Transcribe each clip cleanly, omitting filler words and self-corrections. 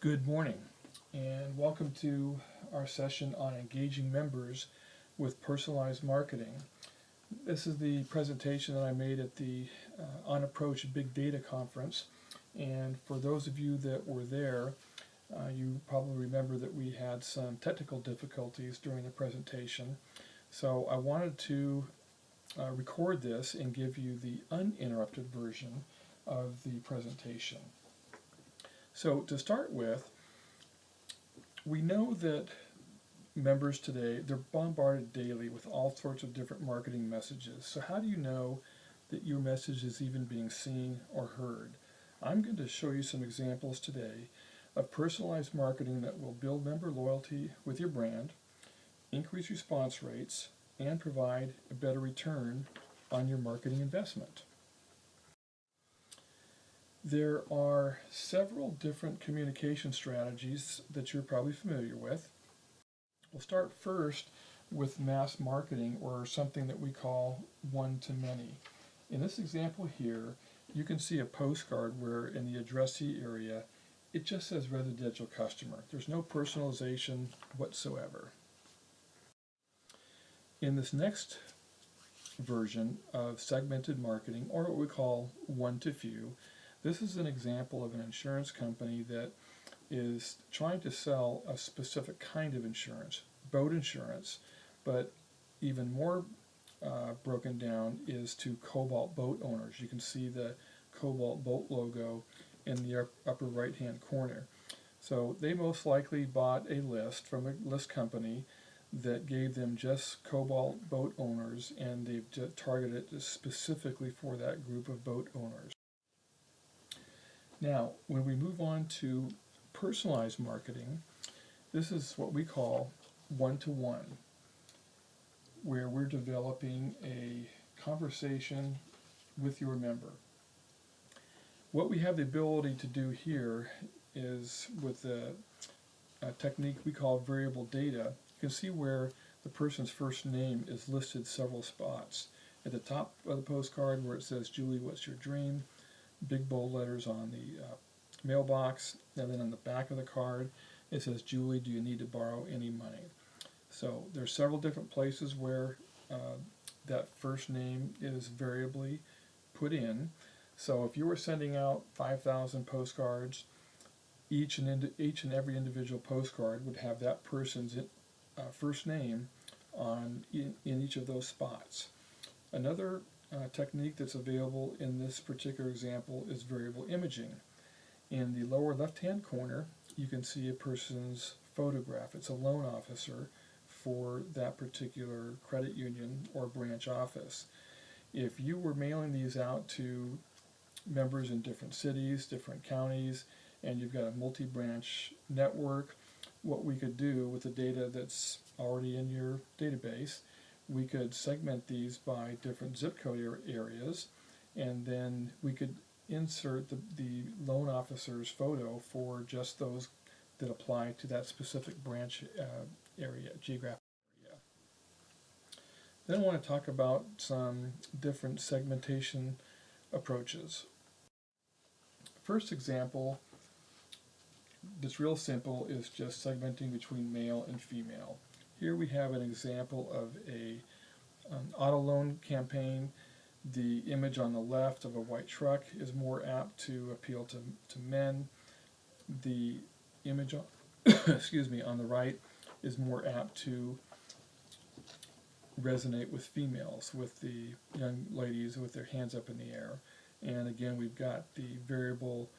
Good morning, and welcome to our session on engaging members with personalized marketing. This is the presentation that I made at the On Approach Big Data Conference, and for those of you that were there, you probably remember that we had some technical difficulties during the presentation, so I wanted to record this and give you the uninterrupted version of the presentation. So to start with, we know that members today, they're bombarded daily with all sorts of different marketing messages. So how do you know that your message is even being seen or heard? I'm going to show you some examples today of personalized marketing that will build member loyalty with your brand, increase response rates, and provide a better return on your marketing investment. There are several different communication strategies that you're probably familiar with. We'll start first with mass marketing, or something that we call one-to-many. In this example here, you can see a postcard where in the addressee area, it just says residential customer. There's no personalization whatsoever. In this next version of segmented marketing, or what we call one-to-few, this is an example of an insurance company that is trying to sell a specific kind of insurance, boat insurance, but even more broken down is to Cobalt boat owners. You can see the Cobalt boat logo in the upper right hand corner. So they most likely bought a list from a list company that gave them just Cobalt boat owners, and they've targeted it specifically for that group of boat owners. Now, when we move on to personalized marketing, this is what we call one-to-one, where we're developing a conversation with your member. What we have the ability to do here is with a technique we call variable data. You can see where the person's first name is listed several spots. At the top of the postcard where it says, "Julie, what's your dream?" Big bold letters on the mailbox, and then on the back of the card it says, "Julie, do you need to borrow any money?" So there's several different places where that first name is variably put in. So if you were sending out 5,000 postcards, each and every individual postcard would have that person's first name in each of those spots. Another technique that's available in this particular example is variable imaging. In the lower left-hand corner, you can see a person's photograph. It's a loan officer for that particular credit union or branch office. If you were mailing these out to members in different cities, different counties, and you've got a multi-branch network, what we could do with the data that's already in your database, we could segment these by different zip code areas, and then we could insert the loan officer's photo for just those that apply to that specific branch geographic area. Then I want to talk about some different segmentation approaches. First example that's real simple is just segmenting between male and female. Here we have an example of an auto loan campaign. The image on the left of a white truck is more apt to appeal to men. The image on, on the right is more apt to resonate with females, with the young ladies with their hands up in the air. And again, we've got the variable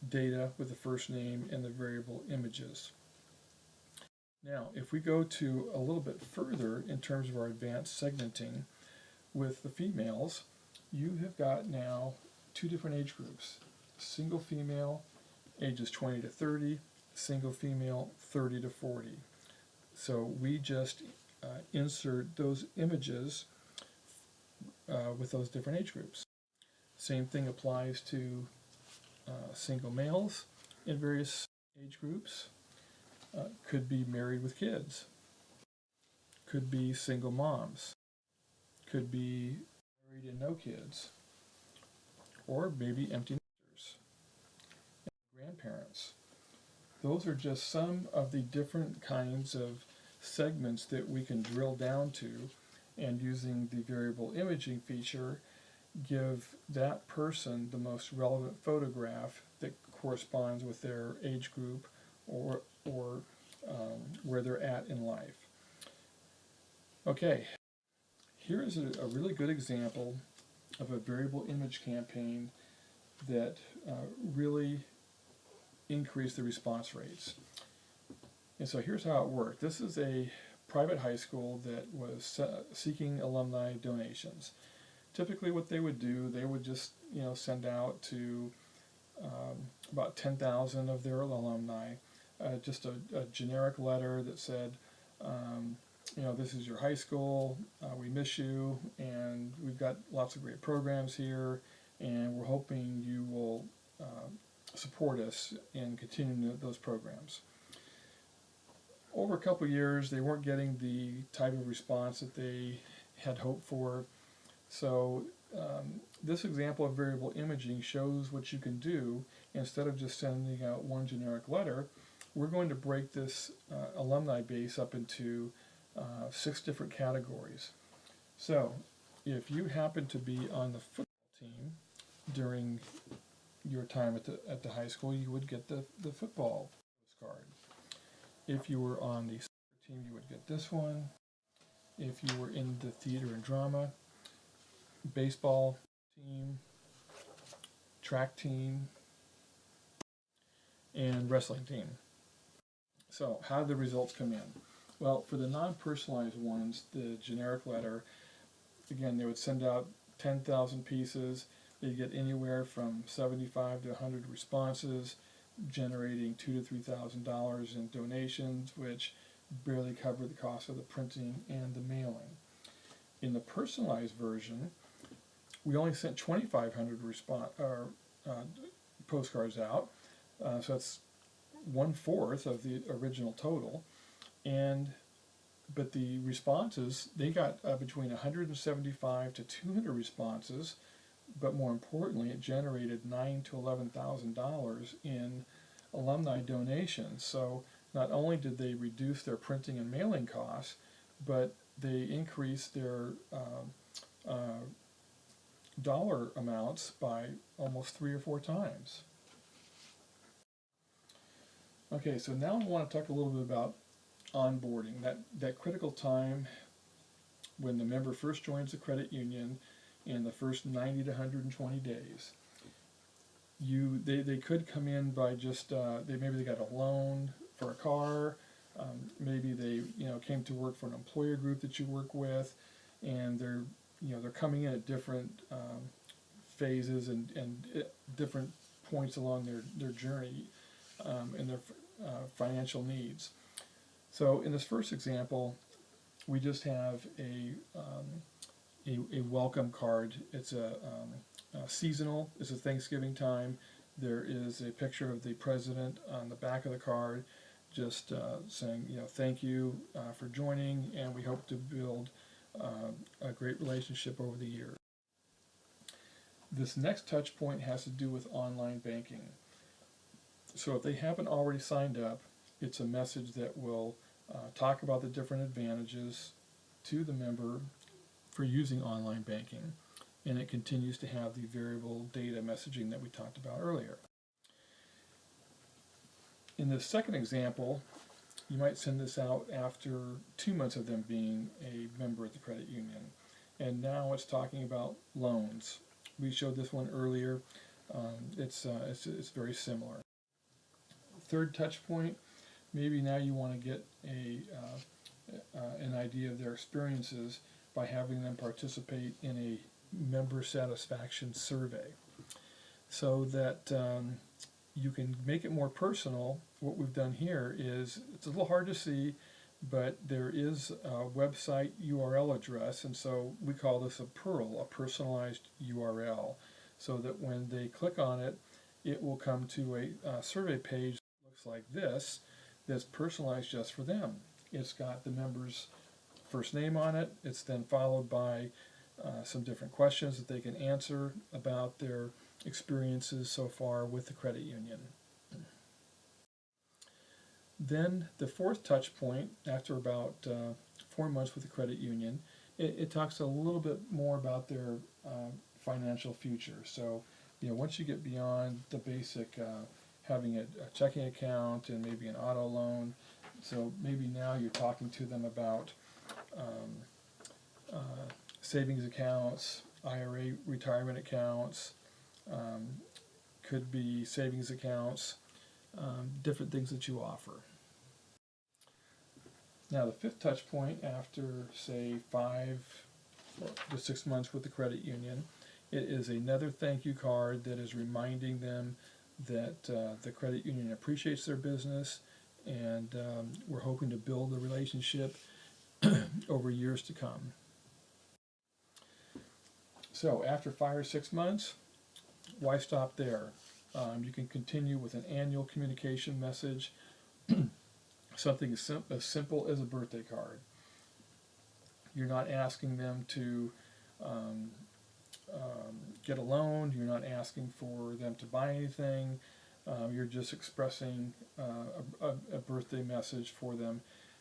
data with the first name and the variable images. Now, if we go to a little bit further in terms of our advanced segmenting with the females, you have got now two different age groups. Single female, ages 20 to 30, single female, 30 to 40. So we just insert those images with those different age groups. Same thing applies to single males in various age groups. Could be married with kids, could be single moms, could be married and no kids, or maybe empty nesters, grandparents. those are just some of the different kinds of segments that we can drill down to, and using the variable imaging feature, give that person the most relevant photograph that corresponds with their age group or where they're at in life. Okay, here is a really good example of a variable image campaign that really increased the response rates. And so here's how it worked. This is a private high school that was seeking alumni donations. Typically what they would do, they would just send out to about 10,000 of their alumni just a generic letter that said, this is your high school, we miss you, and we've got lots of great programs here, and we're hoping you will support us in continuing those programs. Over a couple of years, they weren't getting the type of response that they had hoped for. So this example of variable imaging shows what you can do. Instead of just sending out one generic letter, we're going to break this alumni base up into 6 different categories. So if you happen to be on the football team during your time at the high school, you would get the football postcard. If you were on the soccer team, you would get this one. If you were in the theater and drama, baseball team, track team, and wrestling team. So how did the results come in? Well, for the non-personalized ones, the generic letter, again, they would send out 10,000 pieces. They get anywhere from 75 to 100 responses, generating $2,000 to $3,000 in donations, which barely cover the cost of the printing and the mailing. In the personalized version, we only sent 2,500 postcards out, so that's 1/4 of the original total. But the responses, they got between 175 to 200 responses, but more importantly, it generated $9,000 to $11,000 in alumni donations. So not only did they reduce their printing and mailing costs, but they increased their dollar amounts by almost 3 or 4 times. Okay, so now I want to talk a little bit about onboarding, that critical time when the member first joins the credit union in the first 90 to 120 days. They could come in by just maybe they got a loan for a car, maybe they came to work for an employer group that you work with, and they're coming in at different phases and different points along their journey and their financial needs. So in this first example, we just have a welcome card. It's a seasonal. It's a Thanksgiving time. There is a picture of the president on the back of the card, just saying, thank you for joining, and we hope to build a great relationship over the years. This next touch point has to do with online banking. So if they haven't already signed up, it's a message that will talk about the different advantages to the member for using online banking, and it continues to have the variable data messaging that we talked about earlier. In the second example, you might send this out after 2 months of them being a member at the credit union, and now it's talking about loans. We showed this one earlier. It's very similar. Third touch point, maybe now you want to get an idea of their experiences by having them participate in a member satisfaction survey, so that you can make it more personal. What we've done here is, it's a little hard to see, but there is a website URL address, and so we call this a PEARL, a personalized URL, so that when they click on it, it will come to a survey page that looks like this, that's personalized just for them. It's got the member's first name on it. It's then followed by some different questions that they can answer about their experiences so far with the credit union. Then the fourth touch point, after about 4 months with the credit union, it talks a little bit more about their financial future. So, once you get beyond the basic having a checking account and maybe an auto loan, so maybe now you're talking to them about um, savings accounts, IRA retirement accounts, um, could be savings accounts, different things that you offer. Now, the fifth touch point after, say, 5 to 6 months with the credit union, it is another thank you card that is reminding them that the credit union appreciates their business, and we're hoping to build a relationship over years to come. So after 5 or 6 months, why stop there? You can continue with an annual communication message, something as simple as a birthday card. You're not asking them to um, get a loan. You're not asking for them to buy anything. You're just expressing a birthday message for them.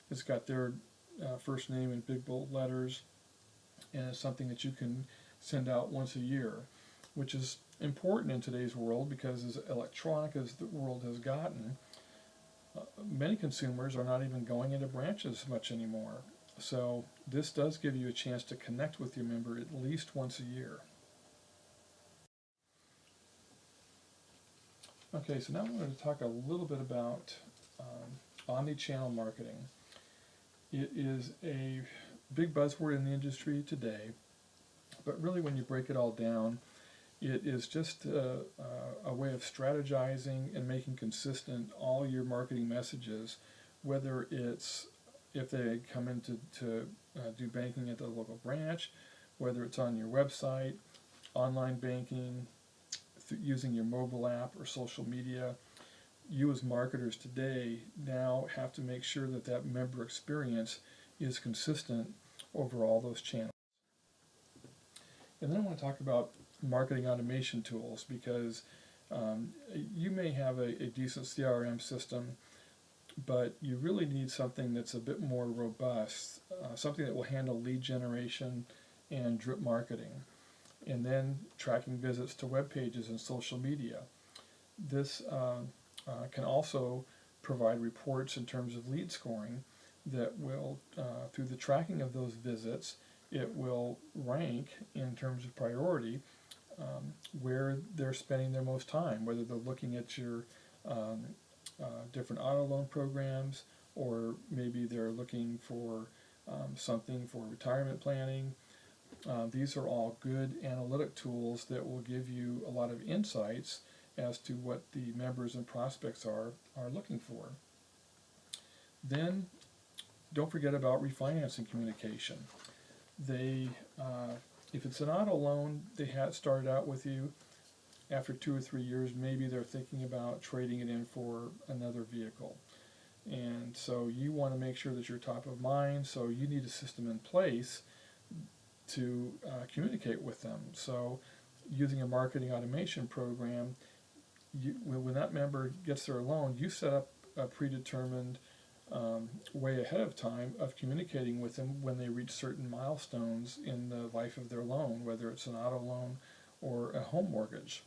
It's got their first name in big bold letters, and it's something that you can send out once a year, which is important in today's world because as electronic as the world has gotten, many consumers are not even going into branches much anymore. So this does give you a chance to connect with your member at least once a year. Okay, so now I'm going to talk a little bit about omni-channel marketing. It is a big buzzword in the industry today, but really when you break it all down, it is just a way of strategizing and making consistent all your marketing messages, whether it's if they come in to do banking at the local branch, whether it's on your website, online banking, using your mobile app or social media. You as marketers today now have to make sure that that member experience is consistent over all those channels. And then I want to talk about marketing automation tools because you may have a decent CRM system, but you really need something that's a bit more robust, something that will handle lead generation and drip marketing, and then tracking visits to web pages and social media. This can also provide reports in terms of lead scoring that will, through the tracking of those visits, it will rank in terms of priority where they're spending their most time, whether they're looking at your different auto loan programs, or maybe they're looking for something for retirement planning. These are all good analytic tools that will give you a lot of insights as to what the members and prospects are looking for. Then don't forget about refinancing communication. They, if it's an auto loan, they had started out with you. After 2 or 3 years, maybe they're thinking about trading it in for another vehicle. And so you want to make sure that you're top of mind, so you need a system in place to communicate with them. So using a marketing automation program, when that member gets their loan, you set up a predetermined way ahead of time of communicating with them when they reach certain milestones in the life of their loan, whether it's an auto loan or a home mortgage.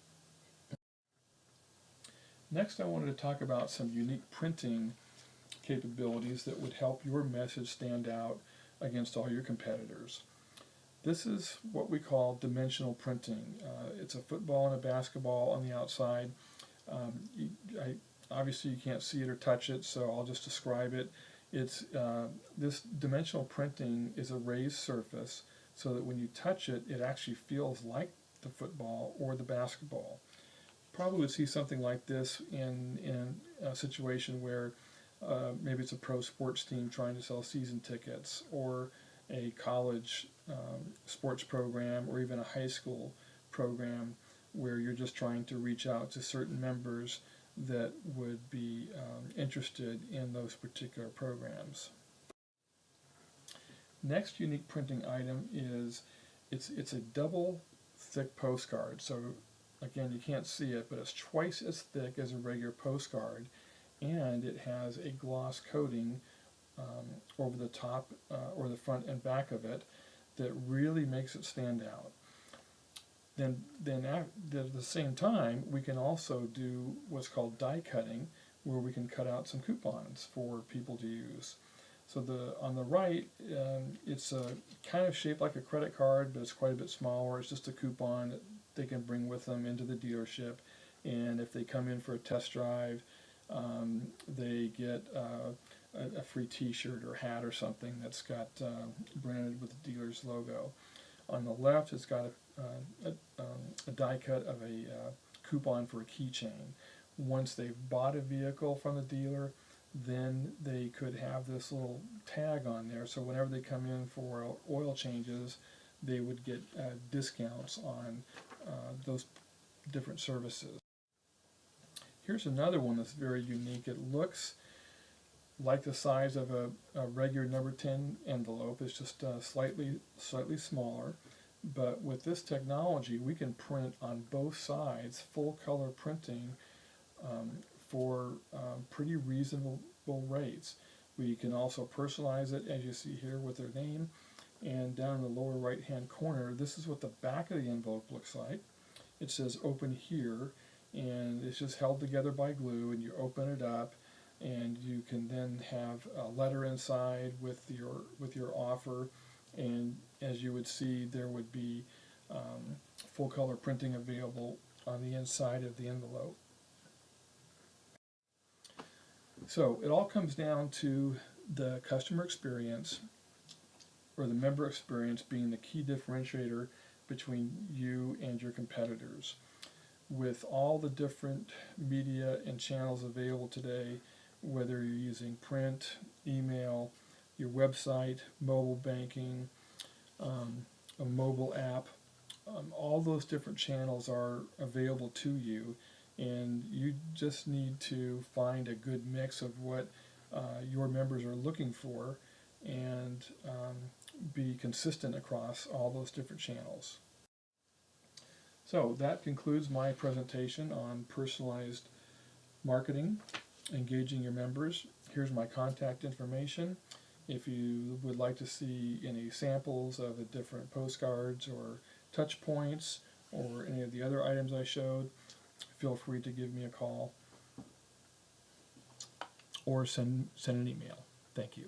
Next, I wanted to talk about some unique printing capabilities that would help your message stand out against all your competitors. This is what we call dimensional printing. It's a football and a basketball on the outside. Obviously you can't see it or touch it, so I'll just describe it. It's this dimensional printing is a raised surface so that when you touch it, it actually feels like the football or the basketball. Probably would see something like this in a situation where maybe it's a pro sports team trying to sell season tickets, or a college sports program, or even a high school program where you're just trying to reach out to certain members that would be interested in those particular programs. Next unique printing item is it's a double thick postcard. So again, you can't see it, but it's twice as thick as a regular postcard, and it has a gloss coating over the top or the front and back of it that really makes it stand out. Then at the same time, we can also do what's called die cutting, where we can cut out some coupons for people to use. So on the right, it's kind of shaped like a credit card, but it's quite a bit smaller. It's just a coupon that they can bring with them into the dealership, and if they come in for a test drive, they get a free T-shirt or hat or something that's got branded with the dealer's logo. On the left, it's got a die cut of a coupon for a keychain. Once they've bought a vehicle from the dealer, then they could have this little tag on there, so whenever they come in for oil changes, they would get discounts on those different services. Here's another one that's very unique. It looks like the size of a regular number 10 envelope. It's just slightly smaller. But with this technology, we can print on both sides, full color printing, for pretty reasonable rates. We can also personalize it, as you see here, with their name. And down in the lower right hand corner, this is what the back of the envelope looks like. It says open here, and it's just held together by glue, and you open it up, and you can then have a letter inside with your offer, and as you would see, there would be full color printing available on the inside of the envelope. So it all comes down to the customer experience, or the member experience, being the key differentiator between you and your competitors. With all the different media and channels available today, whether you're using print, email, your website, mobile banking, a mobile app, all those different channels are available to you, and you just need to find a good mix of what your members are looking for, and be consistent across all those different channels. So that concludes my presentation on personalized marketing, engaging your members. Here's my contact information. If you would like to see any samples of the different postcards or touch points or any of the other items I showed, feel free to give me a call or send an email. Thank you.